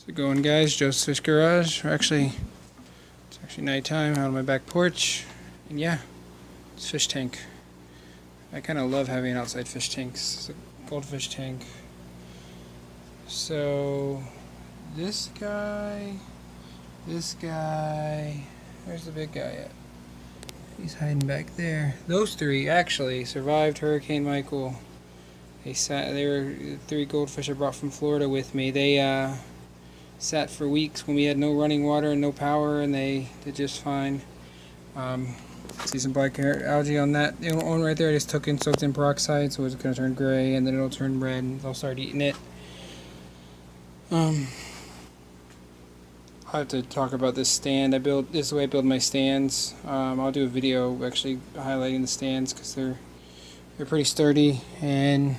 How's it going, guys? Joe's Fish Garage. It's actually nighttime out on my back porch. And yeah, it's fish tank. I kind of love having outside fish tanks. It's a goldfish tank. So, this guy, where's the big guy at? He's hiding back there. Those three actually survived Hurricane Michael. They were 3 goldfish I brought from Florida with me. They sat for weeks when we had no running water and no power, and they did just fine. See some black algae on that one right there. I just took and soaked in peroxide, so it's going to turn gray, and then it'll turn red, and they'll start eating it. I'll have to talk about this stand. This is the way I build my stands. I'll do a video actually highlighting the stands because they're pretty sturdy, and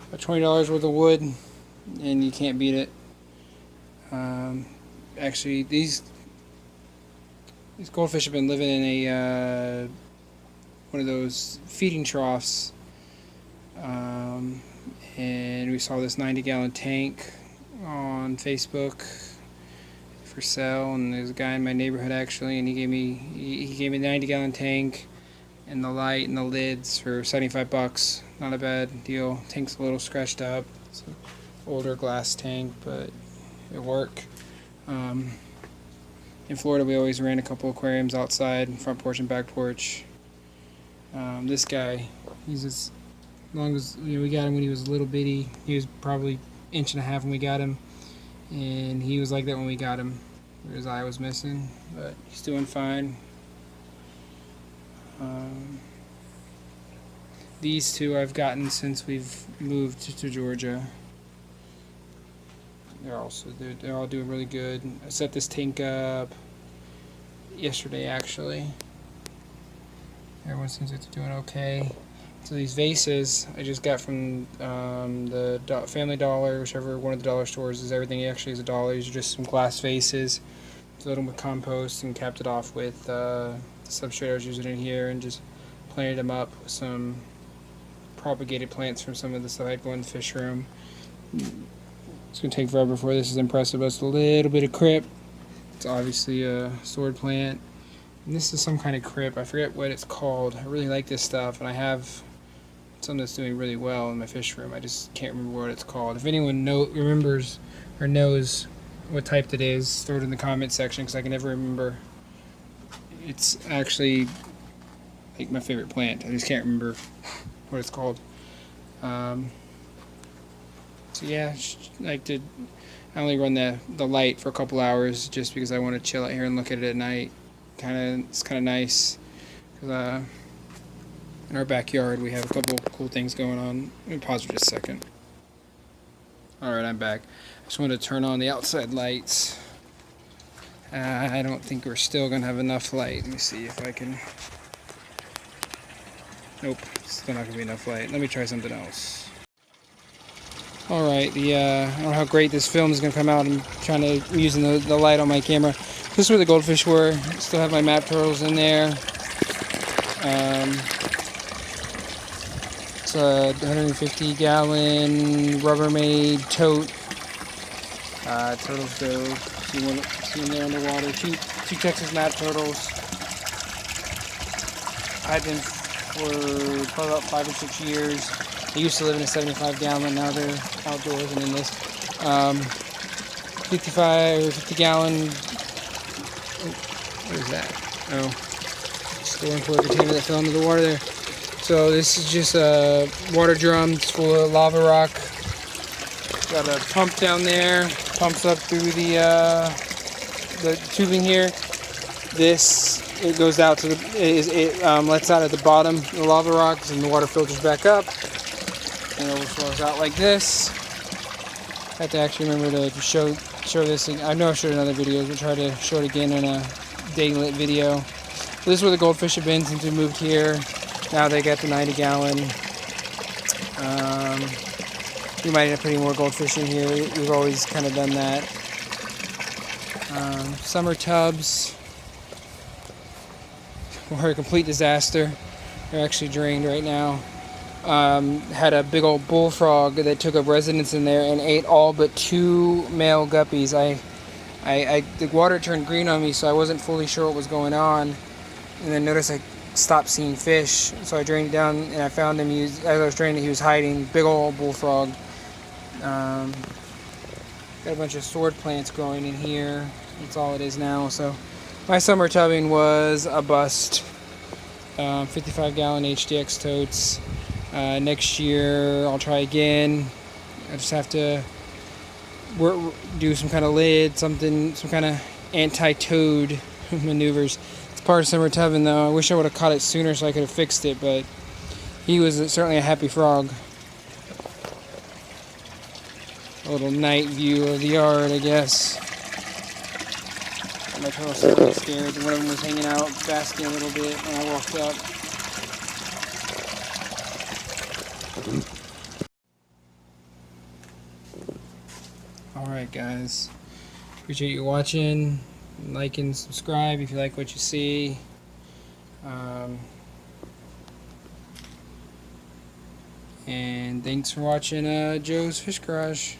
about $20 worth of wood, and you can't beat it. Actually, these goldfish have been living in a one of those feeding troughs, and we saw this 90-gallon tank on Facebook for sale, and there's a guy in my neighborhood actually, and he gave me a 90-gallon tank and the light and the lids for $75. Not a bad deal. Tank's a little scratched up. It's an older glass tank, but it worked. In Florida, we always ran a couple aquariums outside, front porch and back porch. This guy, he's as long as we got him when he was a little bitty. He was probably 1.5 inches when we got him, and he was like that when we got him. His eye was missing, but he's doing fine. These two I've gotten since we've moved to Georgia. They're all doing really good. I set this tank up yesterday actually. Everyone seems like they're doing okay. So these vases I just got from the Family Dollar, whichever one of the dollar stores is. Everything actually is $1. These are just some glass vases. Filled them with compost and capped it off with the substrate I was using in here, and just planted them up with some propagated plants from some of the stuff I had going in the fish room. It's going to take forever before this is impressive, but it's a little bit of crypt. It's obviously a sword plant. And this is some kind of crypt. I forget what it's called. I really like this stuff, and I have something that's doing really well in my fish room. I just can't remember what it's called. If anyone remembers or knows what type it is, throw it in the comment section, because I can never remember. It's actually like my favorite plant. I just can't remember what it's called. So yeah, I only run the light for a couple hours just because I want to chill out here and look at it at night. It's kind of nice because in our backyard we have a couple cool things going on. Let me pause for just a second. Alright, I'm back. I just wanted to turn on the outside lights. I don't think we're still going to have enough light. Let me see if I can... Nope, still not going to be enough light. Let me try something else. Alright, I don't know how great this film is going to come out. I'm using the light on my camera. This is where the goldfish were. I still have my map turtles in there. It's a 150-gallon Rubbermaid tote. Turtle stove. See them there underwater. Two Texas map turtles. I've been for probably about 5 or 6 years. They used to live in a 75-gallon, now they're outdoors and in this 55 or 50-gallon. What is that? Oh, storing for a container that fell into the water there. So this is just a water drum. It's full of lava rock. Got a pump down there. Pumps up through the tubing here. It goes out to it lets out at the bottom of the lava rocks, and the water filters back up and overflows out like this. I have to actually remember to show this. I know I've showed it in other videos, but try to show it again in a day-lit video. So this is where the goldfish have been since we moved here. Now they got the 90-gallon. We might end up putting more goldfish in here. We've always kind of done that. Summer tubs were a complete disaster. They're actually drained right now. had a big old bullfrog that took up residence in there and ate all but 2 male guppies. The water turned green on me, so I wasn't fully sure what was going on, and then noticed I stopped seeing fish, so I drained it down and I found him. As I was draining it, he was hiding. Big old bullfrog. Got a bunch of sword plants growing in here. That's all it is now. So my summer tubbing was a bust. 55-gallon HDX totes. Next year I'll try again. I just have to do some kind of lid, some kind of anti-toad maneuvers. It's part of summer tubbing though. I wish I would have caught it sooner so I could have fixed it, but he was certainly a happy frog. A little night view of the yard, I guess. My turtles were really scared. One of them was hanging out, basking a little bit when I walked up. Alright guys, appreciate you watching. Like and subscribe if you like what you see. And thanks for watching Joe's Fish Garage.